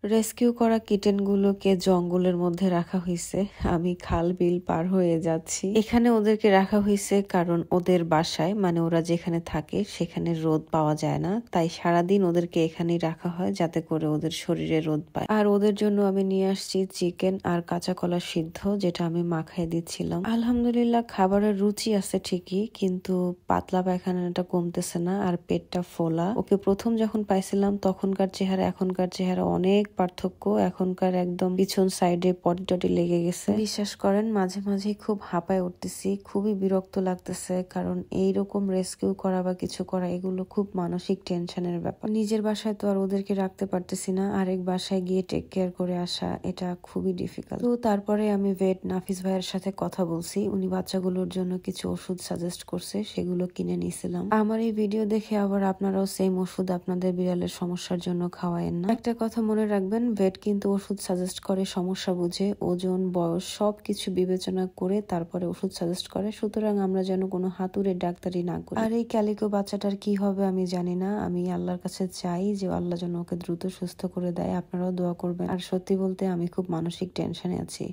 Rescue করা কিটেনগুলোকে জঙ্গলের মধ্যে রাখা হয়েছে। আমি খাল বিল পার হয়ে যাচ্ছি। এখানে ওদেরকে রাখা হয়েছে কারণ ওদের বাসায় মানে ওরা যেখানে থাকে সেখানে রোদ পাওয়া যায় না, তাই সারাদিন ওদেরকে এখানেই রাখা হয় যাতে করে ওদের শরীরে রোদ পায়। আর ওদের জন্য আমি নিয়ে আসছি চিকেন আর কাঁচা কলা সিদ্ধ, যেটা আমি মাখায় দিচ্ছিলাম। আলহামদুলিল্লাহ খাবারের রুচি আছে ঠিকই, কিন্তু পাতলা পায়খানাটা কমতেছে না আর পেটটা ফোলা। ওকে প্রথম যখন পাইছিলাম তখনকার চেহারা এখনকার চেহারা অনেক পার্থক্য। এখনকার একদম পিছন সাইডে পটি টটি লেগে গেছে। বিশ্বাস করেন মাঝে মাঝে খুব হাঁপায় উঠতেছি, খুবই বিরক্ত লাগতেছে, কারণ এইরকম রেস্কিউ করা বা কিছু করা এগুলো খুব মানসিক টেনশনের ব্যাপার। নিজের বাসায় তো আর ওদেরকে রাখতে পারতেছি না, আরেক বাসায় গিয়ে টেক কেয়ার করে আসা এটা খুবই ডিফিকাল্ট। তো তারপরে আমি ভেট নাফিস ভাইয়ের সাথে কথা বলছি, উনি বাচ্চাগুলোর জন্য কিছু ওষুধ সাজেস্ট করছে, সেগুলো কিনে নিয়েছিলাম। আমার এই ভিডিও দেখে আবার আপনারাও সেম ওষুধ আপনাদের বিড়ালের সমস্যার জন্য খাওয়ায়েন না। একটা কথা মনে রাখবেন, ভেট কিন্তু ওষুধ সাজেস্ট করে সমস্যা বুঝে, ওজন বয়স সবকিছু বিবেচনা করে তারপরে ওষুধ সাজেস্ট করে। সুতরাং আমরা যেন কোনো হাতুড়ে ডাক্তারি না করি। আর এই ক্যালিকো বাচ্চাটার কি হবে আমি জানি না, আমি আল্লাহর কাছে চাই যে আল্লাহ যেন ওকে দ্রুত সুস্থ করে দেয়। আপনারাও দোয়া করবেন। আর সত্যি বলতে আমি খুব মানসিক টেনশনে আছি।